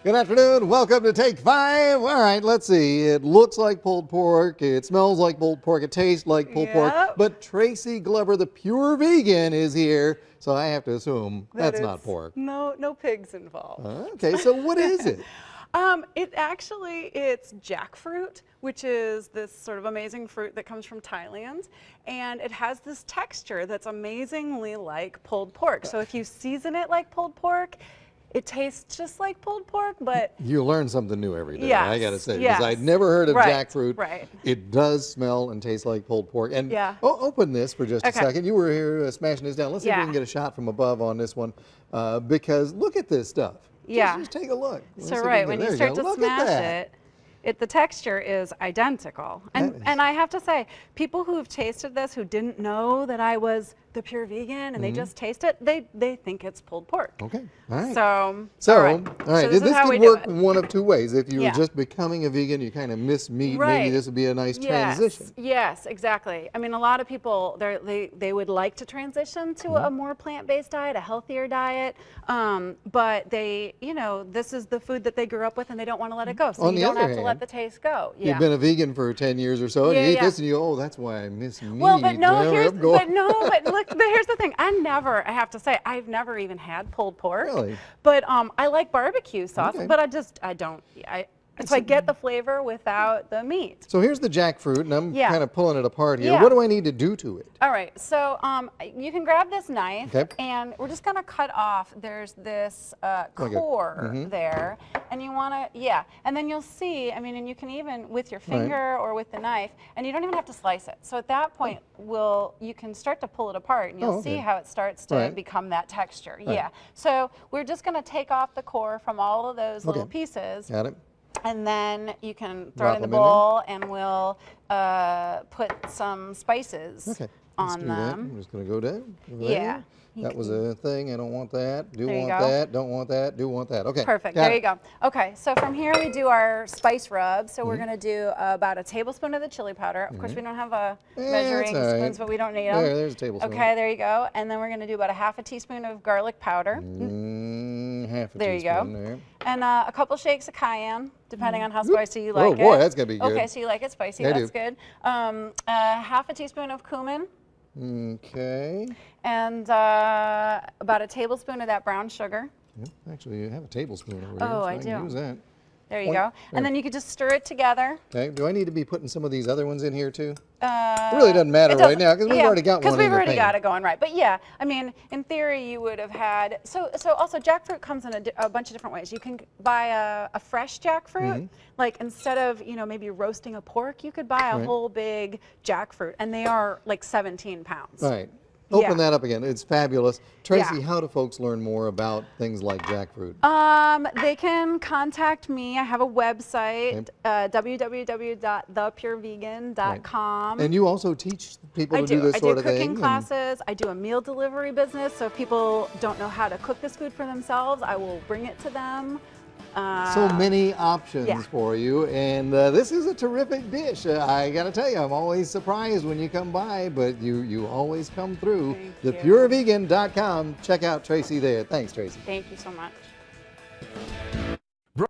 Good afternoon. Welcome to Take 5. All right, let's see. It looks like pulled pork. It smells like pulled pork. It tastes like pulled pork. But Tracy Glover, the pure vegan, is here. So I have to assume that's not pork. No pigs involved. Okay, so what is it? It's jackfruit, which is this sort of amazing fruit that comes from Thailand, and it has this texture that's amazingly like pulled pork. So if you season it like pulled pork, it tastes just like pulled pork, but you learn something new every day. Yes, I got to say, yes. because I'd never heard of jackfruit. Right. It does smell and taste like pulled pork. And open this for just a second. You were here smashing this down. Let's see if we can get a shot from above on this one, because look at this stuff. Just take a look. So when you start to smash it, the texture is identical. And I have to say, people who've tasted this who didn't know that I was the pure vegan and they just taste it, they think it's pulled pork. Okay, all right. So all right. So this could work one of two ways. If you were just becoming a vegan, you kind of miss meat, maybe this would be a nice transition. Yes, exactly. I mean, a lot of people, they would like to transition to a more plant-based diet, a healthier diet, but this is the food that they grew up with and they don't want to let it go. So you don't have to let the taste go. You've been a vegan for 10 years or so, and you eat this and you go, oh, that's why I miss meat. Well, but look, here's the thing. I have to say, I've never even had pulled pork. Really? But I like barbecue sauce, but I don't. So I get the flavor without the meat. So here's the jackfruit, and I'm kind of pulling it apart here. What do I need to do to it? All right, so you can grab this knife, and we're just going to cut off. There's this core there, and you want to, and then you'll see, I mean, and you can even, with your finger or with the knife, and you don't even have to slice it. So at that point, you can start to pull it apart, and you'll see how it starts to become that texture. So we're just going to take off the core from all of those little pieces. Got it. And then you can throw it in the bowl, and we'll put some spices on them. I'm just going to go down. That was a thing. I don't want that. Do want that. Don't want that. Do want that. Okay. Perfect. There you go. Okay. So from here we do our spice rub. So we're going to do about a tablespoon of the chili powder. Of course, we don't have a measuring spoons, but we don't need them. There's a tablespoon. Okay. There you go. And then we're going to do about a half a teaspoon of garlic powder. Half a there you go. There. And a couple shakes of cayenne, depending on how spicy you like it. Oh boy, that's going to be good. Okay. So you like it spicy. That's good. Half a teaspoon of cumin. Okay. And about a tablespoon of that brown sugar. Actually, you have a tablespoon over here. Oh, so I do. Use that. There you go. And then you could just stir it together. Okay. Do I need to be putting some of these other ones in here too? It really doesn't matter right now because we've already got one. Because we've already got it going, right? But yeah, I mean, in theory, you would have had. So also, jackfruit comes in a bunch of different ways. You can buy a fresh jackfruit. Like instead of maybe roasting a pork, you could buy a whole big jackfruit, and they are like 17 pounds. Right. Open that up again. It's fabulous. Tracy, how do folks learn more about things like jackfruit? They can contact me. I have a website, www.thepurevegan.com. And you also teach people to do this sort of thing? I do cooking classes. I do a meal delivery business. So if people don't know how to cook this food for themselves, I will bring it to them. So many options for you, and this is a terrific dish. I got to tell you, I'm always surprised when you come by, but you always come through. ThePureVegan.com. Check out Tracy there. Thanks, Tracy. Thank you so much.